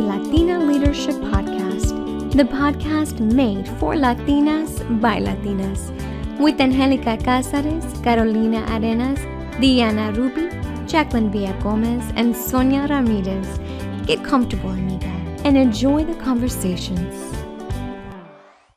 the Latina Leadership Podcast, the podcast made for Latinas by Latinas, with Angelica Cázares, Carolina Arenas, Diana Ruby, Jacqueline Villagomez, and Sonia Ramirez. Get comfortable, amiga, and enjoy the conversations.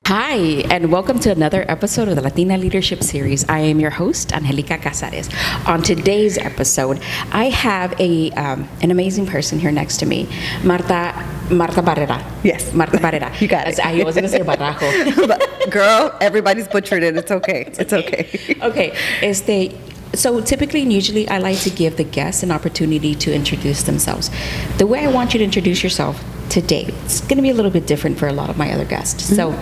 Hi, and welcome to another episode of the Latina Leadership Series. I am your host, Angelica Cázares. On today's episode, I have an amazing person here next to me, Martha Barrera. Yes. Martha Barrera. You got it. I was going to say Barrajo. But girl, everybody's butchered it. It's okay. It's okay. Okay. So typically and usually I like to give the guests an opportunity to introduce themselves. The way I want you to introduce yourself today, it's going to be a little bit different for a lot of my other guests. Mm-hmm. So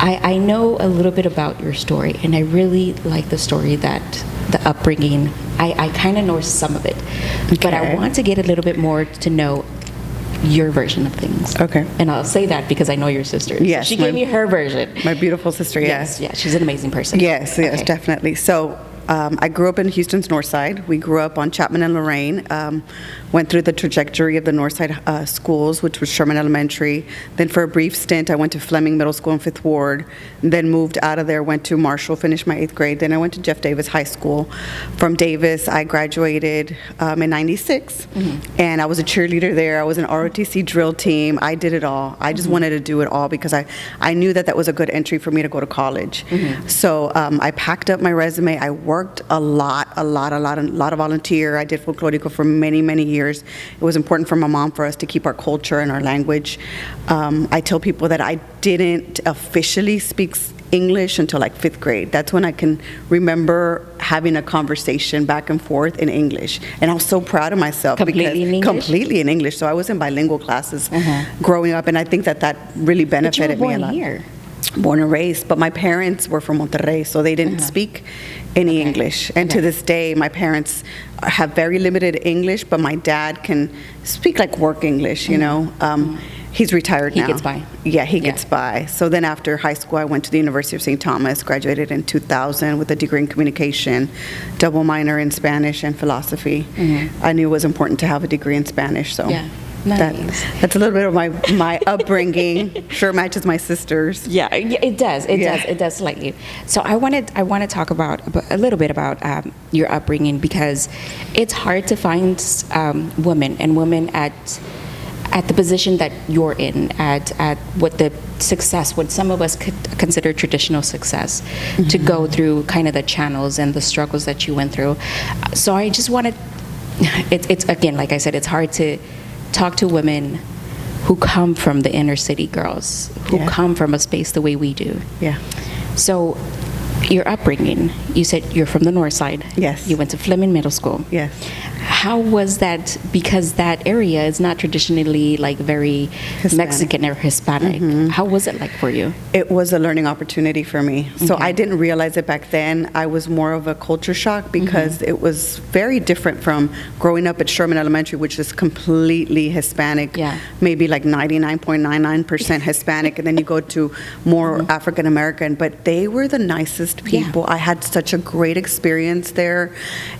I know a little bit about your story, and I really like the story that the upbringing, I kind of know some of it. Okay. But I want to get a little bit more to know your version of things. Okay. And I'll say that because I know your sister. Yes. So she gave me her version. My beautiful sister, yes. Yeah, she's an amazing person. Yes, okay. Definitely. So I grew up in Houston's North Side. We grew up on Chapman and Lorraine. Went through the trajectory of the North Side schools, which was Sherman Elementary. Then for a brief stint, I went to Fleming Middle School in Fifth Ward. Then moved out of there, went to Marshall, finished my 8th grade. Then I went to Jeff Davis High School. From Davis, I graduated in '96, and I was a cheerleader there. I was an ROTC drill team. I did it all. I just wanted to do it all because I knew that was a good entry for me to go to college. So I packed up my resume. I worked a lot of volunteer. I did folklorico for many years. It was important for my mom for us to keep our culture and our language. I tell people that I didn't officially speak English until like 5th grade. That's when I can remember having a conversation back and forth in English. And I was so proud of myself. Completely in English? Completely in English. So I was in bilingual classes growing up, and I think that really benefited me a lot. Here? Born and raised, but my parents were from Monterrey, so they didn't speak any English. And to this day, my parents have very limited English, but my dad can speak like work English, you know. He's retired now. He gets by. Yeah, he gets by. So then after high school, I went to the University of St. Thomas, graduated in 2000 with a degree in communication, double minor in Spanish and philosophy. I knew it was important to have a degree in Spanish, so. Yeah. Nice. That's a little bit of my upbringing. Sure matches my sister's. Yeah, it does. It does slightly. So I want to talk about a little bit about your upbringing, because it's hard to find women at the position that you're in, at what some of us could consider traditional success, to go through kind of the channels and the struggles that you went through. So I just wanted, it's again, like I said, it's hard to talk to women who come from the inner city girls, who come from a space the way we do. Yeah. So your upbringing, you said you're from the North Side. Yes. You went to Fleming Middle School. Yes. How was that? Because that area is not traditionally like very Hispanic. Mexican or Hispanic. How was it like for you? It was a learning opportunity for me. So I didn't realize it back then. I was more of a culture shock because it was very different from growing up at Sherman Elementary, which is completely Hispanic, maybe like 99.99% Hispanic, and then you go to more African American, but they were the nicest people. I had such a great experience there.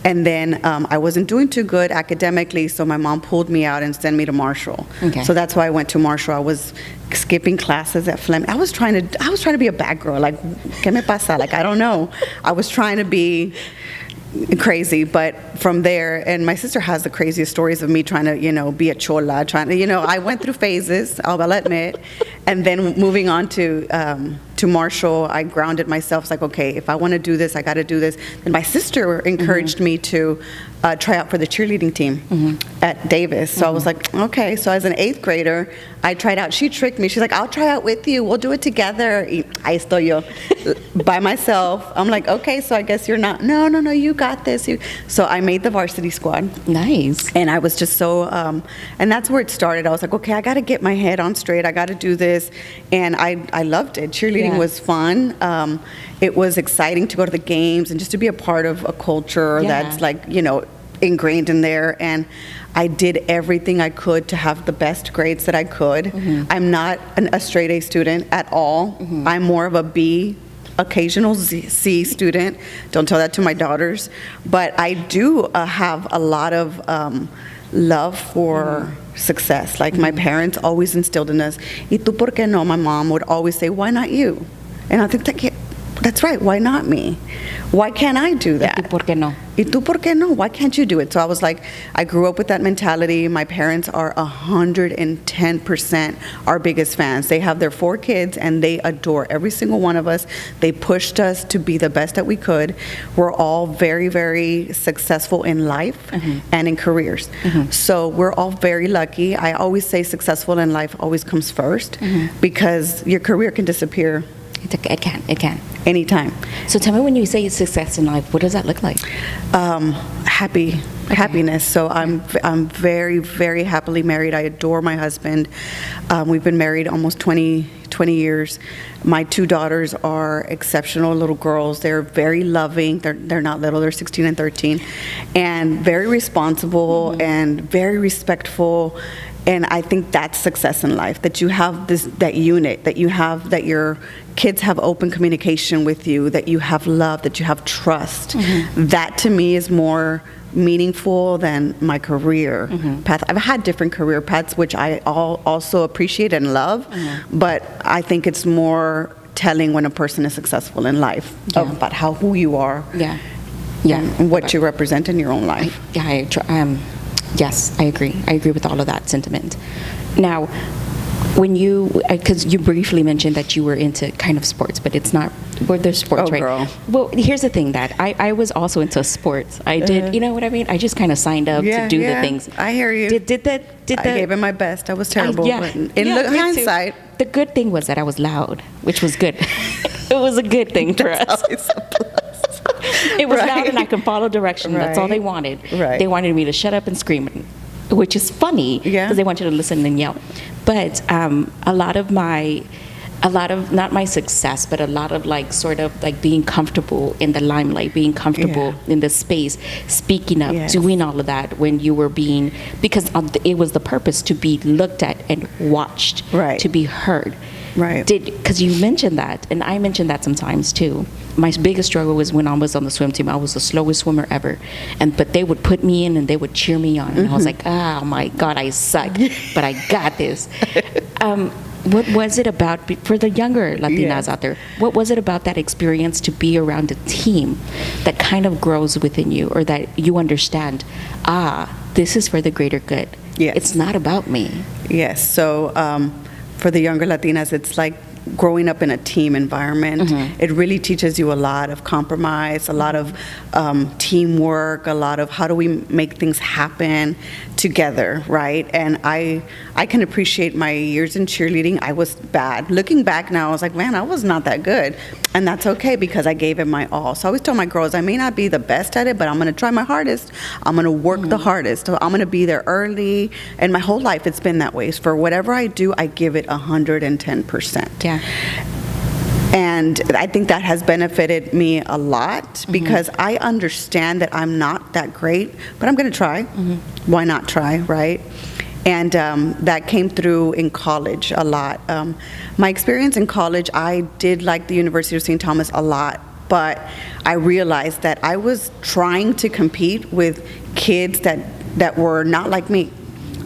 And then I wasn't doing too good academically, so my mom pulled me out and sent me to Marshall. So that's why I went to Marshall. I was skipping classes at Fleming. I was trying to be a bad girl. Like, ¿qué me pasa? Like, I don't know. I was trying to be crazy, but from there, and my sister has the craziest stories of me trying to, be a chola, I went through phases, I'll admit, and then moving on to Marshall, I grounded myself. It's like, okay, if I want to do this, I got to do this. And my sister encouraged me to try out for the cheerleading team at Davis. So I was like, okay. So as an 8th grader, I tried out. She tricked me. She's like, I'll try out with you. We'll do it together. Ahí estoy yo, by myself. I'm like, okay, so I guess you're not. No, you got this. So I made the varsity squad. Nice. And I was just so, and that's where it started. I was like, okay, I got to get my head on straight. I got to do this. And I loved it. Cheerleading was fun. It was exciting to go to the games and just to be a part of a culture that's like, ingrained in there. And I did everything I could to have the best grades that I could. I'm not a straight A student at all. I'm more of a B, occasional C student. Don't tell that to my daughters. But I do have a lot of love for success. Like my parents always instilled in us, ¿Y tú por qué no? My mom would always say, why not you? And I think that's right, why not me? Why can't I do that? ¿Y tú por qué no? ¿Y tú por qué no? Why can't you do it? So I was like, I grew up with that mentality. My parents are 110% our biggest fans. They have their 4 kids and they adore every single one of us. They pushed us to be the best that we could. We're all very, very successful in life and in careers. So we're all very lucky. I always say successful in life always comes first because your career can disappear. It can. Anytime. So tell me, when you say success in life, what does that look like? Happiness. So I'm very, very happily married. I adore my husband. We've been married almost 20 years. My 2 daughters are exceptional little girls. They're very loving. They're not little. They're 16 and 13, and very responsible and very respectful. And I think that's success in life, that you have that unit, that your kids have open communication with you, that you have love, that you have trust. That to me is more meaningful than my career path. I've had different career paths, which I also appreciate and love, but I think it's more telling when a person is successful in life about who you are and what you represent in your own life. Yes, I agree. I agree with all of that sentiment. Now, when because you briefly mentioned that you were into kind of sports, but it's not, there's sports, right? Girl. Well, here's the thing, that I was also into sports. I did, you know what I mean? I just kind of signed up to do the things. I hear you. I gave it my best. I was terrible. But in hindsight. The good thing was that I was loud, which was good. It was a good thing for us. It was loud and I could follow direction. That's all they wanted. They wanted me to shut up and scream, which is funny because they want you to listen and yell. But a lot of not my success, but a lot of sort of being comfortable in the limelight, being comfortable in the space, speaking up, doing all of that when you were because it was the purpose to be looked at and watched, to be heard. Because you mentioned that, and I mentioned that sometimes too. My biggest struggle was when I was on the swim team. I was the slowest swimmer ever, but they would put me in and they would cheer me on, and I was like, oh my God, I suck, but I got this. What was it about, for the younger Latinas out there, what was it about that experience to be around a team that kind of grows within you, or that you understand, this is for the greater good? It's not about me. Yes. So for the younger Latinas, it's like growing up in a team environment. It really teaches you a lot of compromise, a lot of teamwork, a lot of how do we make things happen together, right? And I can appreciate my years in cheerleading. I was bad. Looking back now, I was like, man, I was not that good. And that's okay because I gave it my all. So I always tell my girls, I may not be the best at it, but I'm going to try my hardest. I'm going to work the hardest. So I'm going to be there early. And my whole life, it's been that way. So for whatever I do, I give it 110%. And I think that has benefited me a lot because I understand that I'm not that great, but I'm going to try. Why not try, right? And that came through in college a lot. My experience in college, I did like the University of St. Thomas a lot, but I realized that I was trying to compete with kids that were not like me.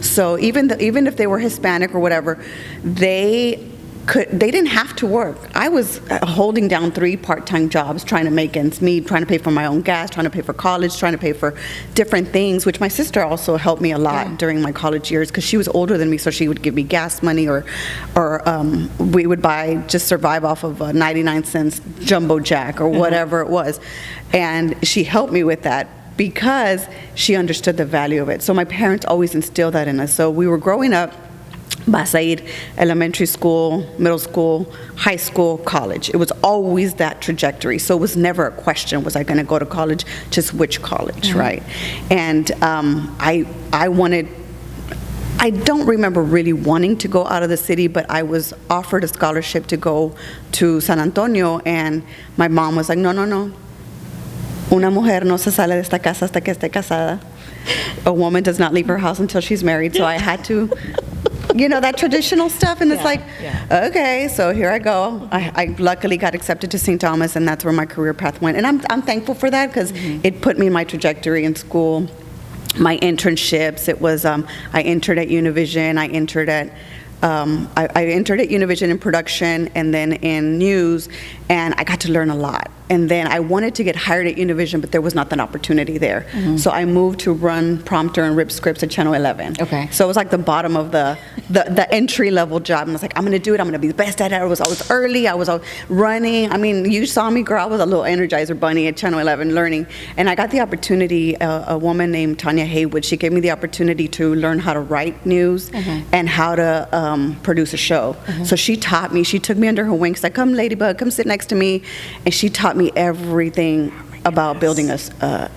So even if they were Hispanic or whatever, they didn't have to work. I was holding down 3 part-time jobs, trying to make ends meet, trying to pay for my own gas, trying to pay for college, trying to pay for different things, which my sister also helped me a lot during my college years because she was older than me, so she would give me gas money or we would just survive off of a 99-cent Jumbo Jack or whatever it was. And she helped me with that because she understood the value of it. So my parents always instilled that in us. So we were growing up, Basaid, elementary school, middle school, high school, college. It was always that trajectory. So it was never a question, was I going to go to college, just which college, right? And I don't remember really wanting to go out of the city, but I was offered a scholarship to go to San Antonio, and my mom was like, no. Una mujer no se sale de esta casa hasta que esté casada. A woman does not leave her house until she's married, so I had to... that traditional stuff, and it's okay, so here I go. I luckily got accepted to St. Thomas, and that's where my career path went, and I'm thankful for that because it put me in my trajectory in school. my internships. It was I entered at Univision. I entered at Univision in production and then in news, and I got to learn a lot. And then I wanted to get hired at Univision, but there was not an opportunity there. So I moved to run prompter and rip scripts at Channel 11. Okay. So it was like the bottom of the entry level job. And I was like, I'm going to do it. I'm going to be the best at it. I was always early. I was running. I mean, you saw me, girl. I was a little Energizer bunny at Channel 11 learning. And I got the opportunity, a woman named Tanya Haywood, she gave me the opportunity to learn how to write news and how to produce a show. So she taught me. She took me under her wing. She's like, come, Ladybug, come sit next to me. And she taught me everything about building us,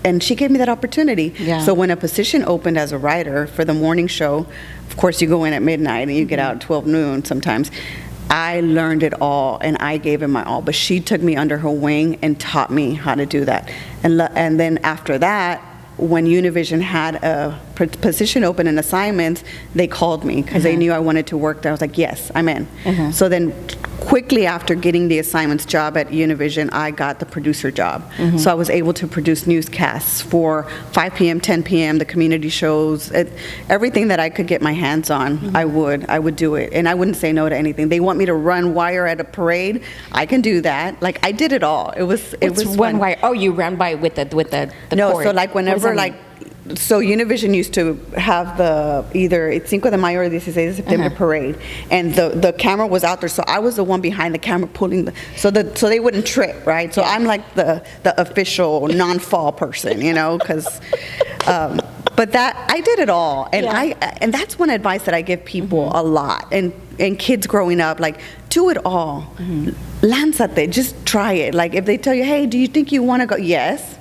and she gave me that opportunity. So when a position opened as a writer for the morning show, of course you go in at midnight and you get out at 12 noon sometimes. I learned it all and I gave it my all, but she took me under her wing and taught me how to do that. And then after that, when Univision had a position open in assignments, they called me because they knew I wanted to work there. I was like, yes, I'm in. So then quickly after getting the assignments job at Univision, I got the producer job. So I was able to produce newscasts for 5 p.m., 10 p.m., the community shows, everything that I could get my hands on, I would do it. And I wouldn't say no to anything. They want me to run wire at a parade, I can do that. Like, I did it all. It was one fun. wire. Oh, you ran by with the no, cord. so like whenever so Univision used to have either Cinco de Mayo or 16 de September parade, and the camera was out there, so I was the one behind the camera pulling so they wouldn't trip, right? So I'm like the official non-fall person, you know, because but that I did it all, and and that's one advice that I give people a lot, and kids growing up, like, do it all. Lánzate, just try it. Like, if they tell you, hey, do you think you want to go? Yes.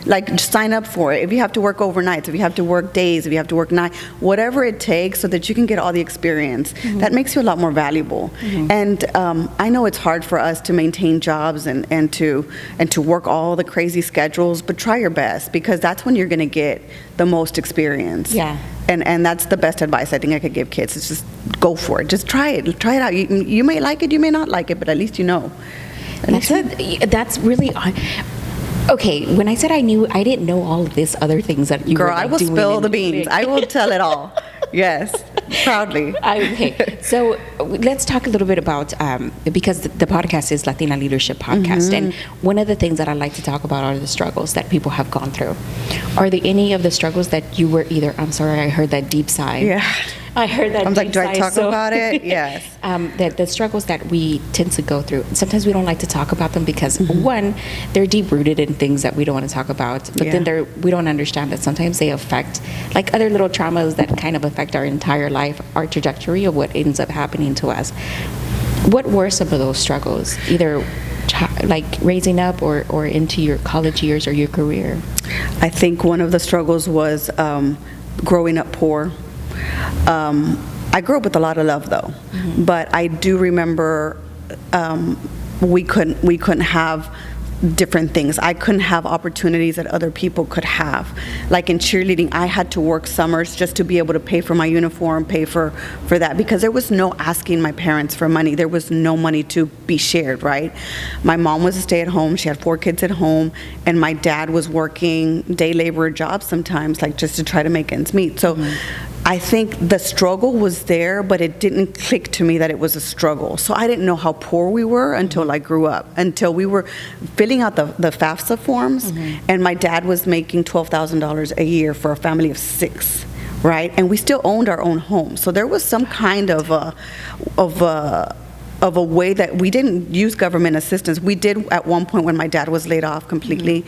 Like, just sign up for it. If you have to work overnights, if you have to work days, if you have to work nights, whatever it takes so that you can get all the experience, that makes you a lot more valuable. And I know it's hard for us to maintain jobs and to work all the crazy schedules, but try your best, because that's when you're going to get the most experience. And that's the best advice I think I could give kids. It's just go for it. Just try it out. You may like it, you may not like it, but at least you know. That's really. Okay, when I said I didn't know all of these other things that you were Girl, I will spill the beans. I will tell it all. Yes, proudly. Okay, so let's talk a little bit about, because the podcast is Latina Leadership Podcast, and one of the things that I like to talk about are the struggles that people have gone through. Are there any of the struggles that you were I'm sorry, I heard that deep sigh. Yeah. I heard that. I'm like, do I talk about it? Yes. That the struggles that we tend to go through. Sometimes we don't like to talk about them because one, they're deep rooted in things that we don't want to talk about. But then we don't understand that sometimes they affect, like other little traumas that kind of affect our entire life, our trajectory of what ends up happening to us. What were some of those struggles, either like raising up or into your college years or your career? I think one of the struggles was growing up poor. I grew up with a lot of love, though, but I do remember we couldn't have different things. I couldn't have opportunities that other people could have. Like in cheerleading, I had to work summers just to be able to pay for my uniform, pay for that, because there was no asking my parents for money. There was no money to be shared, right? My mom was a stay-at-home. She had 4 kids at home, and my dad was working day laborer jobs sometimes, like just to try to make ends meet. So I think the struggle was there, but it didn't click to me that it was a struggle. So I didn't know how poor we were until I grew up, until we were filling out the FAFSA forms, and my dad was making $12,000 a year for a family of 6, right? And we still owned our own home. So there was some kind of a way that we didn't use government assistance. We did at one point when my dad was laid off completely,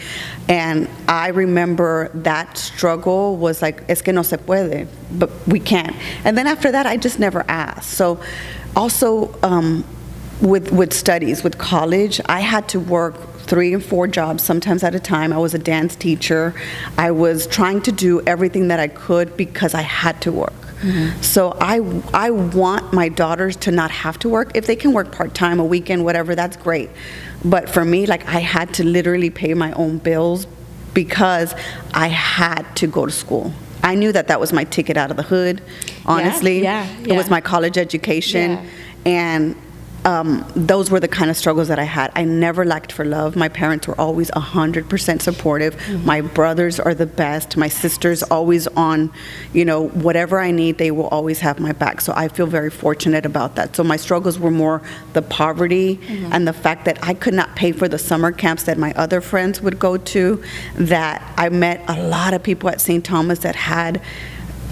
and I remember that struggle was like, es que no se puede, but we can't. And then after that, I just never asked. So also with studies, with college, I had to work 3 and 4 jobs sometimes at a time. I was a dance teacher. I was trying to do everything that I could because I had to work. So I want my daughters to not have to work. If they can work part-time, a weekend, whatever, that's great. But for me, like, I had to literally pay my own bills because I had to go to school. I knew that was my ticket out of the hood, honestly. It was my college education. And those were the kind of struggles that I had. I never lacked for love. My parents were always 100% supportive. My brothers are the best. My sister's always on, whatever I need, they will always have my back. So I feel very fortunate about that. So my struggles were more the poverty and the fact that I could not pay for the summer camps that my other friends would go to, that I met a lot of people at St. Thomas that had,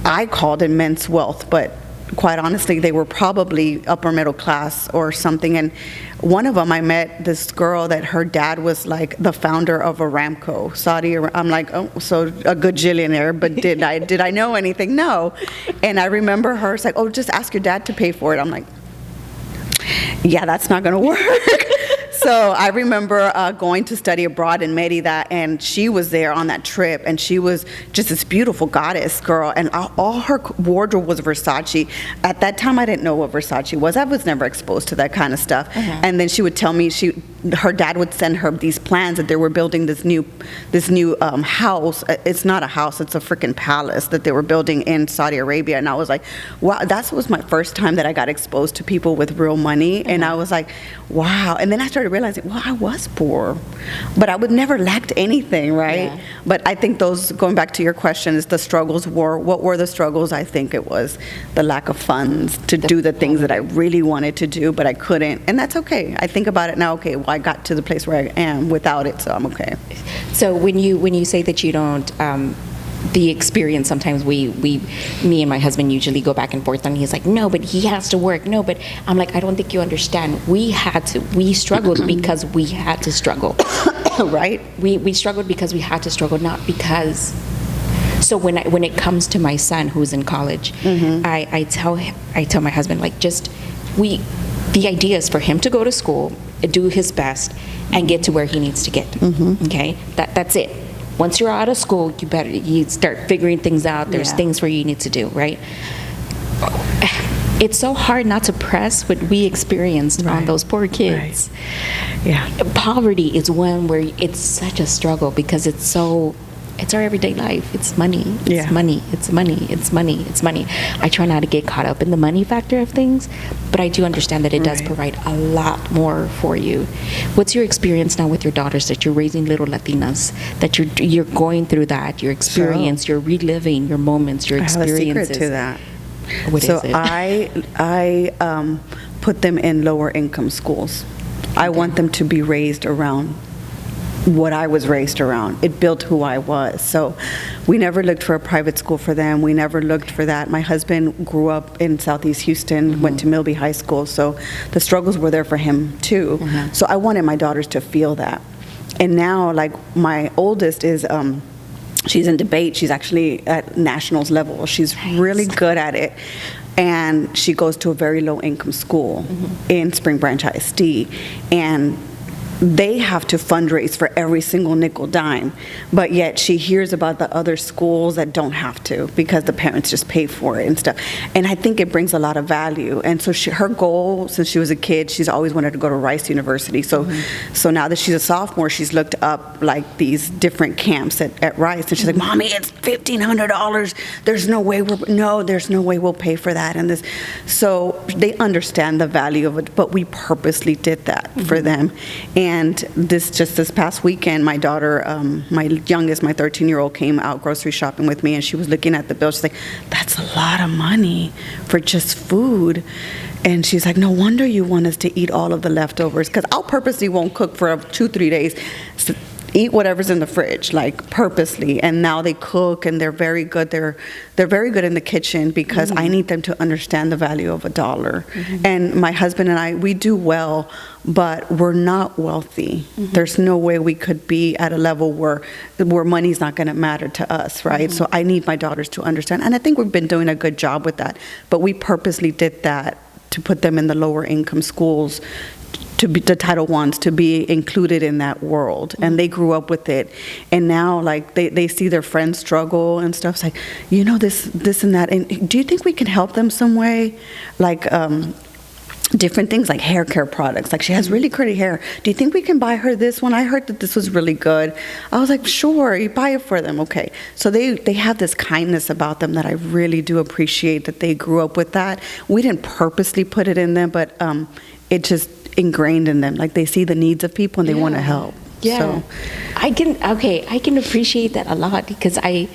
I called immense wealth, but quite honestly, they were probably upper middle class or something. And one of them, I met this girl that her dad was like the founder of Aramco, Saudi. I'm like, oh, so a gajillionaire, but did I know anything? No. And I remember her, it's like, oh, just ask your dad to pay for it. I'm like, yeah, that's not going to work. So I remember going to study abroad in Merida, and she was there on that trip, and she was just this beautiful goddess girl, and all her wardrobe was Versace. At that time, I didn't know what Versace was. I was never exposed to that kind of stuff. And then she would tell me her dad would send her these plans that they were building this new house. It's not a house, it's a freaking palace that they were building in Saudi Arabia. And I was like, wow, that was my first time that I got exposed to people with real money. And I was like, wow. And then I started realizing, well, I was poor, but I would never lacked anything, right? Yeah. But I think those, going back to your question, is the struggles were, what were the struggles? I think it was the lack of funds to do the things that I really wanted to do, but I couldn't. And that's okay. I think about it now, okay, well, I got to the place where I am without it, so I'm okay. So when you say that you don't, the experience, sometimes me and my husband usually go back and forth, and he's like, no, but he has to work. No, but I'm like, I don't think you understand. We struggled because we had to struggle. Right? We struggled because we had to struggle, not because. So when it comes to my son who's in college, I tell my husband, like, the idea is for him to go to school, do his best, and get to where he needs to get. Okay, that's it. Once you're out of school, you start figuring things out. There's things where you need to do, right? It's so hard not to press what we experienced on those poor kids. Right. Yeah. Poverty is one where it's such a struggle because it's our everyday life. It's money. It's money. It's money. It's money. It's money. I try not to get caught up in the money factor of things, but I do understand that it does provide a lot more for you. What's your experience now with your daughters, that you're raising little Latinas, that you're going through that, your experience, you're reliving your moments, your experiences? I have a secret to that. What is it? I put them in lower income schools. I want them to be raised around what I was raised around. It built who I was. So we never looked for a private school for them. We never looked for that. My husband grew up in Southeast Houston, went to Milby High School, so the struggles were there for him too. So I wanted my daughters to feel that. And now, like, my oldest is, she's in debate. She's actually at nationals level. She's really good at it. And she goes to a very low income school in Spring Branch ISD. And they have to fundraise for every single nickel dime, but yet she hears about the other schools that don't have to because the parents just pay for it and stuff. And I think it brings a lot of value. And so her goal, since she was a kid, she's always wanted to go to Rice University. So now that she's a sophomore, she's looked up like these different camps at Rice, and she's like, Mommy, it's $1,500. There's no way we'll pay for that. And this, so they understand the value of it, but we purposely did that for them. And this past weekend, my daughter, my youngest, my 13-year-old, came out grocery shopping with me, and she was looking at the bill. She's like, that's a lot of money for just food. And she's like, no wonder you want us to eat all of the leftovers, because I'll purposely won't cook for 2-3 days. So eat whatever's in the fridge, like, purposely. And now they cook, and they're very good. They're very good in the kitchen because I need them to understand the value of $1. And my husband and I, we do well, but we're not wealthy. There's no way we could be at a level where money's not going to matter to us, right? So I need my daughters to understand, and I think we've been doing a good job with that. But we purposely did that to put them in the lower income schools, to be the Title I's, to be included in that world. And they grew up with it. And now, like, they see their friends struggle and stuff. It's like, this and that. And do you think we can help them some way? Like, different things like hair care products. Like, she has really pretty hair. Do you think we can buy her this one? I heard that this was really good. I was like, sure, you buy it for them. Okay. So they have this kindness about them that I really do appreciate, that they grew up with that. We didn't purposely put it in them, but it just ingrained in them. Like they see the needs of people and they want to help. Yeah. So, I can appreciate that a lot because I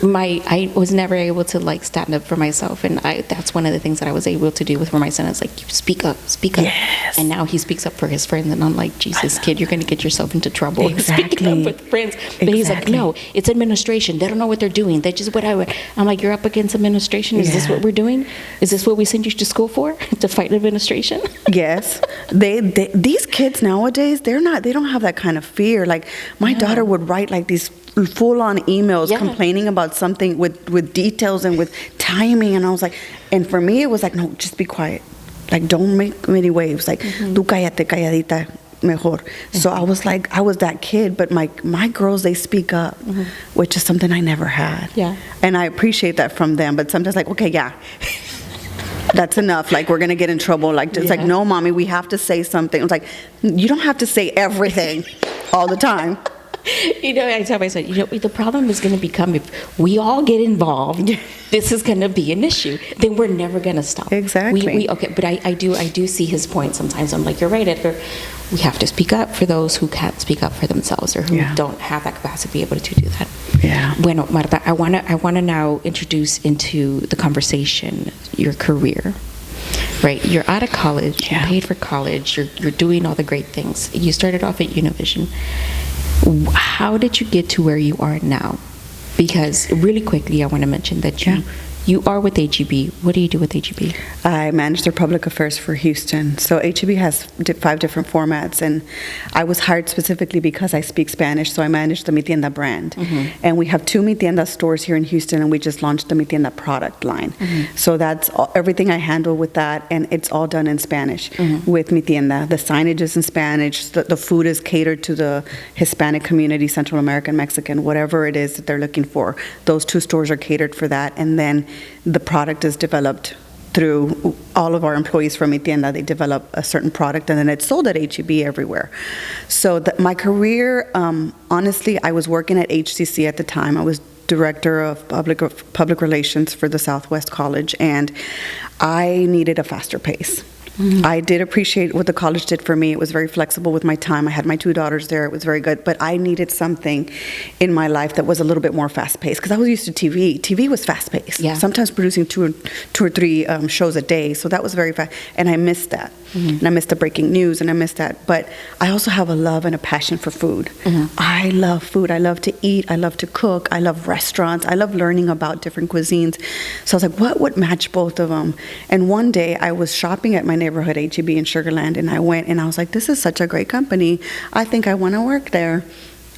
was never able to like stand up for myself, and that's one of the things that I was able to do with my son. Is like, you speak up. Yes. And now he speaks up for his friends, and I'm like, Jesus, kid, you're going to get yourself into trouble. Exactly. Speaking up with friends. But he's like, no, it's administration. They don't know what they're doing. They just I'm like, you're up against administration. Is this what we're doing? Is this what we send you to school for? To fight administration? Yes. These kids nowadays, they don't have that kind of fear. Like my daughter would write like these full-on emails complaining about something with details and with timing, and I was like, and for me it was like, no, just be quiet, like don't make many waves, like tú cállate, calladita mejor. So I was like, I was that kid, but my girls, they speak up, which is something I never had. And I appreciate that from them, but sometimes like, okay, that's enough, like we're gonna get in trouble, like it's like, no mommy, we have to say something. It's like, you don't have to say everything all the time. I tell my son, the problem is going to become if we all get involved, this is going to be an issue. Then we're never going to stop. Exactly. Okay, but I do see his point sometimes. I'm like, you're right, Edgar. We have to speak up for those who can't speak up for themselves or who don't have that capacity to be able to do that. Yeah. Bueno, Marta, I wanna now introduce into the conversation your career. Right, you're out of college. You paid for college. You're doing all the great things. You started off at Univision. How did you get to where you are now? Because really quickly, I want to mention that you are with HEB. What do you do with HEB? I manage their public affairs for Houston. So HEB has 5 different formats, and I was hired specifically because I speak Spanish, so I manage the Mi Tienda brand. And we have 2 Mi Tienda stores here in Houston, and we just launched the Mi Tienda product line. So that's everything I handle with that, and it's all done in Spanish with Mi Tienda. The signage is in Spanish. The food is catered to the Hispanic community, Central American, Mexican, whatever it is that they're looking for. Those 2 stores are catered for that, and then the product is developed through all of our employees from Mi Tienda. They develop a certain product, and then it's sold at HEB everywhere. So my career, honestly, I was working at HCC at the time. I was director of public relations for the Southwest College, and I needed a faster pace. I did appreciate what the college did for me. It was very flexible with my time. I had my 2 daughters there. It was very good. But I needed something in my life that was a little bit more fast-paced, because I was used to TV. TV was fast-paced. Sometimes producing two or three shows a day. So that was very fast. And I missed that. And I missed the breaking news, and I missed that. But I also have a love and a passion for food. I love food. I love to eat. I love to cook. I love restaurants. I love learning about different cuisines. So I was like, what would match both of them? And one day I was shopping at my neighborhood HEB in Sugar Land, and I went and I was like, this is such a great company. I think I want to work there.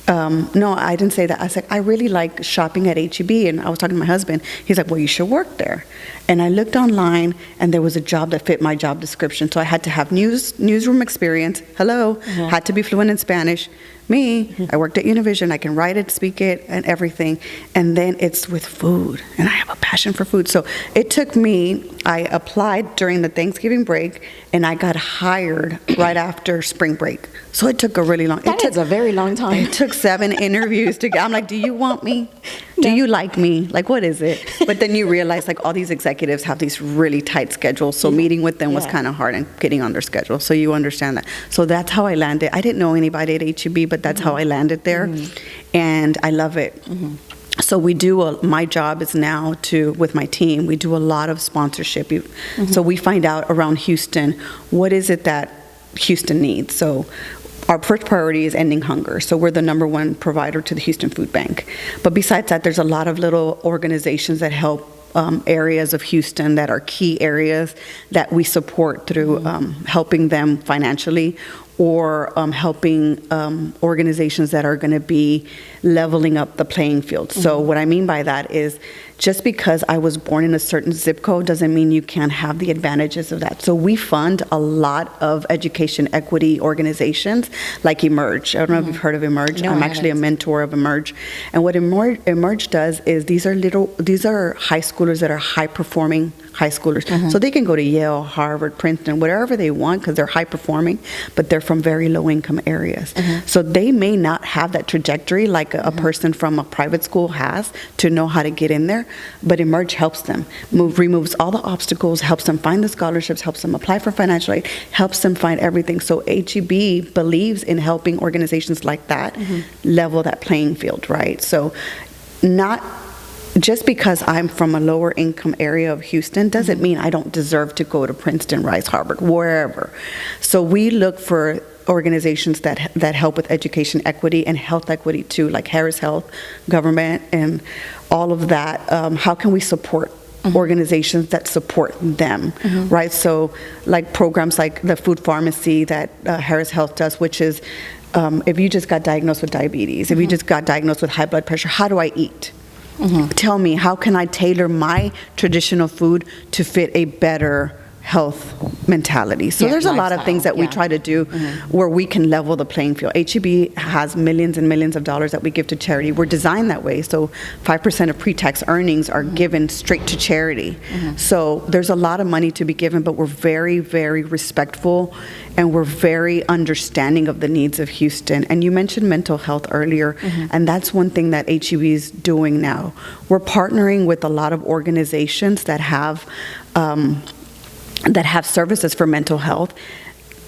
No, I didn't say that. I said, I really like shopping at HEB. And I was talking to my husband. He's like, well, you should work there. And I looked online, and there was a job that fit my job description. So I had to have newsroom experience. Had to be fluent in Spanish. I worked at Univision. I can write it, speak it, and everything. And then it's with food, and I have a passion for food. So it took me, I applied during the Thanksgiving break, and I got hired right after spring break. So it took a really long time. That is a very long time. It took 7 interviews to get. I'm like, do you want me? Do you like me? Like, what is it? But then you realize, like, all these executives have these really tight schedules. So meeting with them was kind of hard and getting on their schedule. So you understand that. So that's how I landed. I didn't know anybody at HEB, but that's how I landed there. And I love it. So we do, my job is now with my team, we do a lot of sponsorship. So we find out around Houston, what is it that Houston needs? So our first priority is ending hunger. So we're the #1 provider to the Houston Food Bank. But besides that, there's a lot of little organizations that help areas of Houston that are key areas that we support through helping them financially, or helping organizations that are going to be leveling up the playing field. So what I mean by that is, just because I was born in a certain zip code doesn't mean you can't have the advantages of that. So we fund a lot of education equity organizations like Emerge. I don't know if you've heard of Emerge. No, I'm actually a mentor of Emerge. And what Emerge does is, these are high schoolers that are high performing high schoolers. So they can go to Yale, Harvard, Princeton, whatever they want because they're high performing, but they're from very low income areas. So they may not have that trajectory like a person from a private school has to know how to get in there, but Emerge helps them, removes all the obstacles, helps them find the scholarships, helps them apply for financial aid, helps them find everything. So HEB believes in helping organizations like that level that playing field, right? So not just because I'm from a lower income area of Houston doesn't mean I don't deserve to go to Princeton, Rice, Harvard, wherever. So we look for organizations that help with education equity and health equity too, like Harris Health, government, and all of that. How can we support organizations that support them, right? So like programs like the food pharmacy that Harris Health does, which is if you just got diagnosed with diabetes, if you just got diagnosed with high blood pressure, how do I eat? Tell me, how can I tailor my traditional food to fit a better health mentality? So there's a lot of things that we try to do where we can level the playing field. HEB has millions and millions of dollars that we give to charity. We're designed that way. So 5% of pre-tax earnings are given straight to charity. So there's a lot of money to be given, but we're very, very respectful and we're very understanding of the needs of Houston. And you mentioned mental health earlier, and that's one thing that HEB is doing now. We're partnering with a lot of organizations that have services for mental health,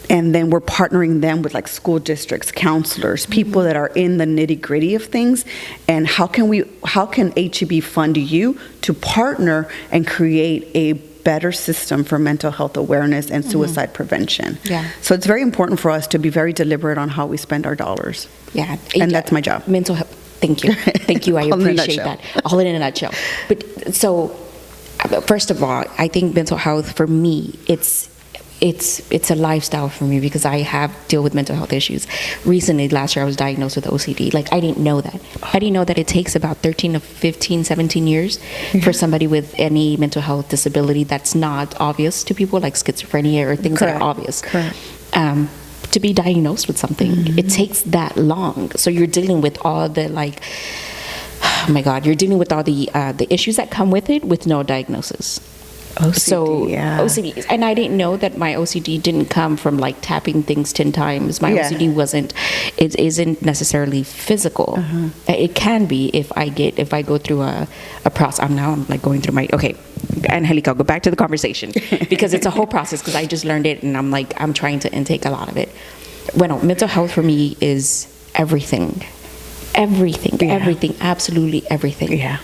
and then we're partnering them with like school districts, counselors, people that are in the nitty-gritty of things. And how can HEB fund you to partner and create a better system for mental health awareness and suicide prevention? So it's very important for us to be very deliberate on how we spend our dollars. And that's my job. Mental health. Thank you. I appreciate that. All in a nutshell. But so, first of all, I think mental health for me, it's a lifestyle for me because I have dealt with mental health issues. Recently, last year, I was diagnosed with OCD. Like, I didn't know that. I didn't know that it takes about 13 to 15, 17 years for somebody with any mental health disability that's not obvious to people, like schizophrenia or things that are obvious. To be diagnosed with something, it takes that long. So you're dealing with all the oh my God, you're dealing with all the issues that come with it with no diagnosis. OCD, OCD, and I didn't know that my OCD didn't come from like tapping things 10 times. My OCD isn't necessarily physical. It can be if I go through a process. I'm like going through okay, Angelica, go back to the conversation because it's a whole process because I just learned it and I'm trying to intake a lot of it. Well, mental health for me is everything, absolutely everything.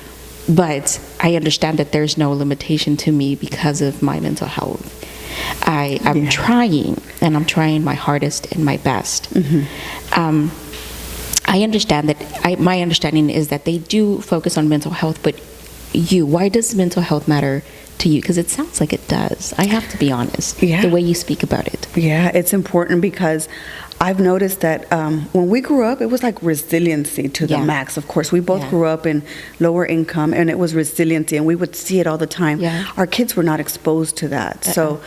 But I understand that there's no limitation to me because of my mental health. I'm trying, and I'm trying my hardest and my best. I understand that, my understanding is that they do focus on mental health, but why does mental health matter to you? Because it sounds like it does. I have to be honest, the way you speak about it. It's important because I've noticed that when we grew up, it was like resiliency to the max. Of course, we both grew up in lower income, and it was resiliency, and we would see it all the time. Our kids were not exposed to that. So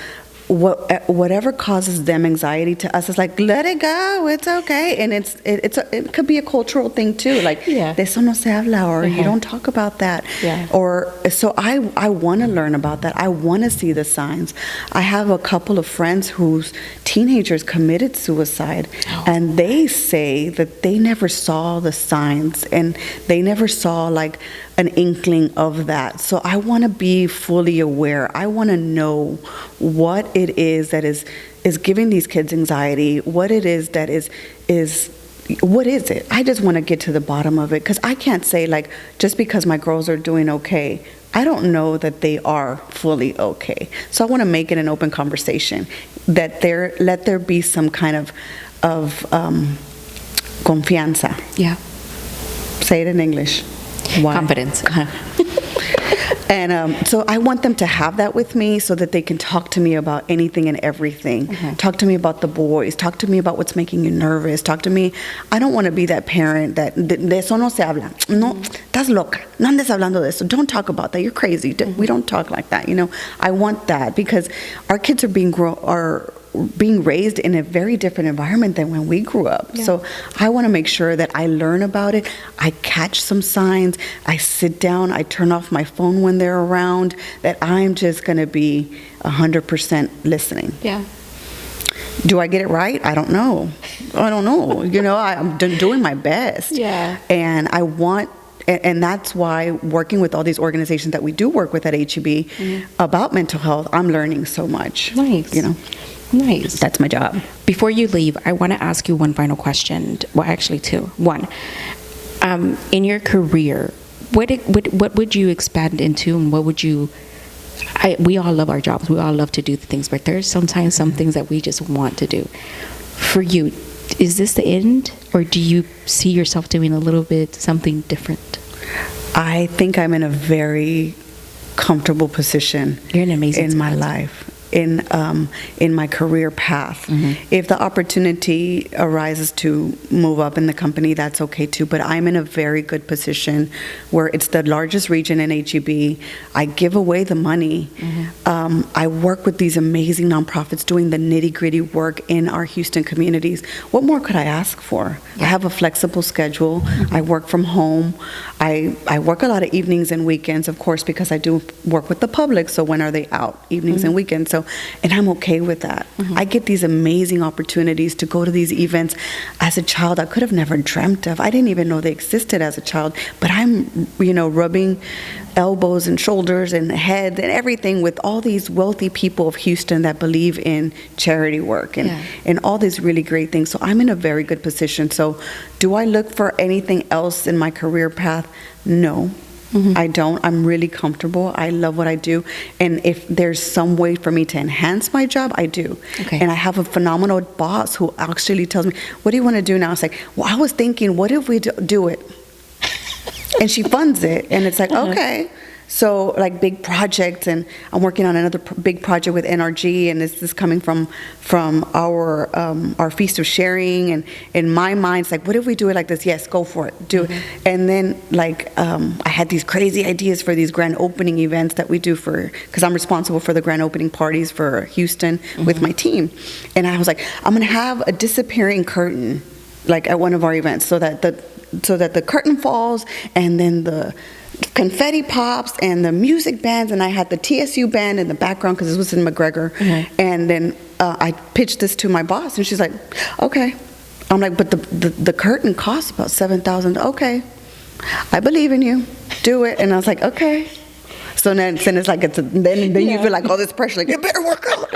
whatever causes them anxiety to us is like, let it go, it's okay. And it could be a cultural thing too, like de eso no se habla, or you don't talk about that. Or so I want to learn about that. I want to see the signs. I have a couple of friends whose teenagers committed suicide, and they say that they never saw the signs and they never saw like an inkling of that. So I want to be fully aware. I want to know what it is that is giving these kids anxiety, what it is that is what is it? I just want to get to the bottom of it, because I can't say like just because my girls are doing okay, I don't know that they are fully okay. So I want to make it an open conversation, that let there be some kind of confianza. Say it in English. Confidence. And so I want them to have that with me so that they can talk to me about anything and everything. Talk to me about the boys. Talk to me about what's making you nervous. Talk to me. I don't want to be that parent that de eso no se habla. No, estás loca. No andes hablando de eso. Don't talk about that. You're crazy. We don't talk like that. I want that, because our kids are being raised in a very different environment than when we grew up. Yeah. So I want to make sure that I learn about it. I catch some signs. I sit down. I turn off my phone when they're around. That I'm just going to be 100% listening. Yeah. Do I get it right? I don't know. I'm doing my best. Yeah. And I want, and that's why working with all these organizations that we do work with at HEB about mental health, I'm learning so much. Nice. Nice. That's my job. Before you leave, I want to ask you one final question. Well, actually two. One, in your career, what would you expand into, and what would you? We all love our jobs. We all love to do the things, but there's sometimes some things that we just want to do. For you, is this the end, or do you see yourself doing a little bit something different? I think I'm in a very comfortable position. You're in an amazing in my spot. life. In my career path. If the opportunity arises to move up in the company, that's okay too, but I'm in a very good position where it's the largest region in HEB. I give away the money. I work with these amazing nonprofits doing the nitty-gritty work in our Houston communities. What more could I ask for? I have a flexible schedule. I work from home. I work a lot of evenings and weekends, of course, because I do work with the public, so when are they out? Evenings and weekends. And I'm okay with that. I get these amazing opportunities to go to these events as a child I could have never dreamt of. I didn't even know they existed as a child, but I'm, rubbing elbows and shoulders and heads and everything with all these wealthy people of Houston that believe in charity work and all these really great things. So I'm in a very good position. So do I look for anything else in my career path? No. I don't. I'm really comfortable. I love what I do. And if there's some way for me to enhance my job, I do. Okay. And I have a phenomenal boss who actually tells me, what do you want to do now? It's like, well, I was thinking, what if we do it? And she funds it. And it's like, okay. So like big projects, and I'm working on another big project with NRG, and this is coming from our Feast of Sharing, and in my mind it's like, what if we do it like this? Yes, go for it, do it. And then I had these crazy ideas for these grand opening events that we do because I'm responsible for the grand opening parties for Houston with my team, and I was like, I'm gonna have a disappearing curtain like at one of our events so that the curtain falls, and then the confetti pops and the music bands, and I had the TSU band in the background because this was in McGregor. And then I pitched this to my boss, and she's like, okay. I'm like, but the curtain costs about $7,000. Okay, I believe in you, do it. And I was like, okay. So then it's like then you feel like all this pressure, like it better work out.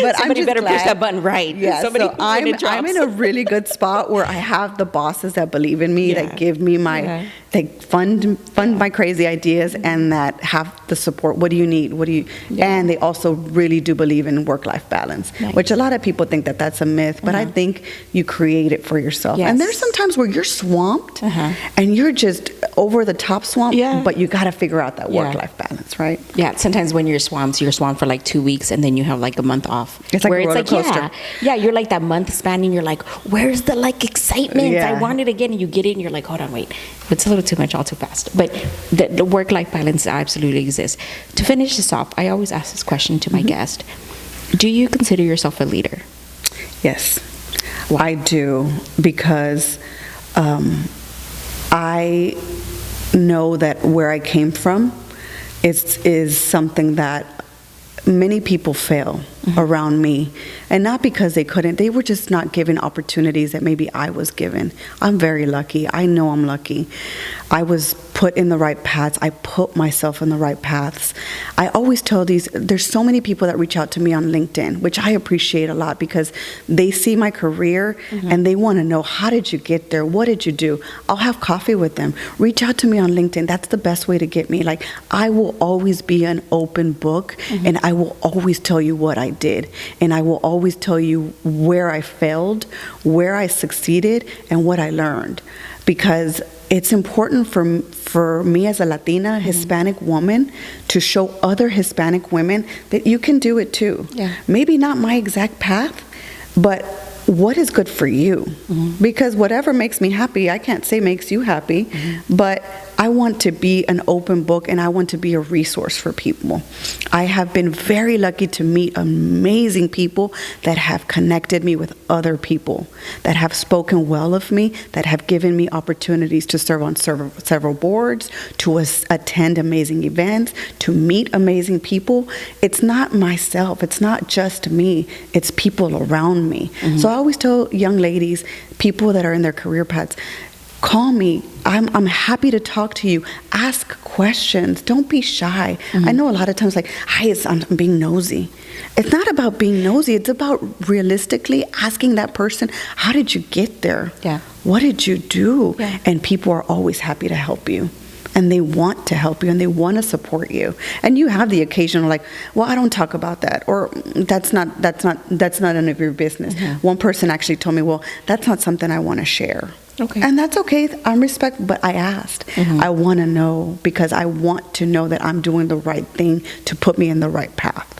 But Somebody I'm just better glad. push that button right. Yeah, Somebody so I'm in a really good spot where I have the bosses that believe in me, that give me my, they fund my crazy ideas, and that have the support. What do you need? And they also really do believe in work-life balance, which a lot of people think that that's a myth, but I think you create it for yourself. Yes. And there's some times where you're swamped, and you're just over the top swamped, but you got to figure out that work-life balance, right? Yeah, sometimes when you're swamped for like 2 weeks, and then you have like a month off. It's like a roller coaster. Yeah, you're like that month span, and you're like, where's the excitement? Yeah. I want it again, and you get it, and you're like, hold on, wait, it's a little too much, all too fast. But the work-life balance absolutely exists. To finish this off, I always ask this question to my guest: do you consider yourself a leader? Yes, I do, because I know that where I came from is something that many people fail around me, and not because they couldn't. They were just not given opportunities that maybe I was given. I'm very lucky. I know I'm lucky. I was put in the right paths. I put myself in the right paths. I always tell there's so many people that reach out to me on LinkedIn, which I appreciate a lot, because they see my career and they want to know, how did you get there? What did you do? I'll have coffee with them. Reach out to me on LinkedIn. That's the best way to get me. Like, I will always be an open book, and I will always tell you what I did, and I will always tell you where I failed, where I succeeded, and what I learned, because it's important for me as a Latina, Hispanic woman, to show other Hispanic women that you can do it too. Yeah. Maybe not my exact path, but what is good for you? Because whatever makes me happy, I can't say makes you happy, but I want to be an open book, and I want to be a resource for people. I have been very lucky to meet amazing people that have connected me with other people, that have spoken well of me, that have given me opportunities to serve on several boards, to attend amazing events, to meet amazing people. It's not myself. It's not just me. It's people around me. So I always tell young ladies, people that are in their career paths, call me. I'm happy to talk to you. Ask questions. Don't be shy. I know a lot of times, like, I'm being nosy. It's not about being nosy. It's about realistically asking that person, how did you get there? Yeah. What did you do? Yeah. And people are always happy to help you. And they want to help you, and they want to support you. And you have the occasional, like, well, I don't talk about that, or that's not none of your business. One person actually told me, well, that's not something I want to share. Okay. And that's okay. I'm respectful, but I asked. I want to know, because I want to know that I'm doing the right thing to put me in the right path.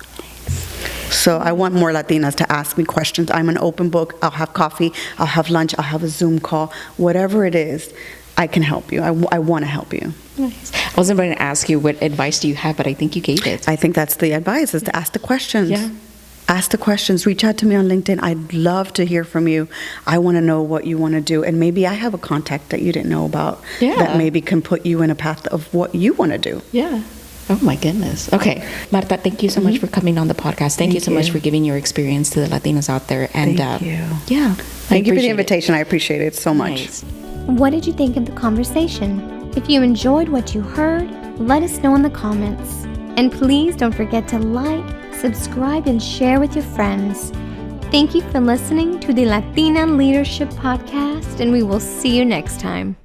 So I want more Latinas to ask me questions. I'm an open book. I'll have coffee. I'll have lunch. I'll have a Zoom call. Whatever it is, I can help you. I want to help you. Nice. I wasn't going to ask you what advice do you have, but I think you gave it. I think that's the advice, is to ask the questions. Yeah. Ask the questions. Reach out to me on LinkedIn. I'd love to hear from you. I want to know what you want to do. And maybe I have a contact that you didn't know about that maybe can put you in a path of what you want to do. Yeah. Oh my goodness. Okay. Martha, thank you so much for coming on the podcast. Thank you so much for giving your experience to the Latinos out there. And Thank you. Yeah. Thank you for the invitation. I appreciate it so much. Nice. What did you think of the conversation? If you enjoyed what you heard, let us know in the comments. And please don't forget to like, subscribe, and share with your friends. Thank you for listening to the Latina Leadership Podcast, and we will see you next time.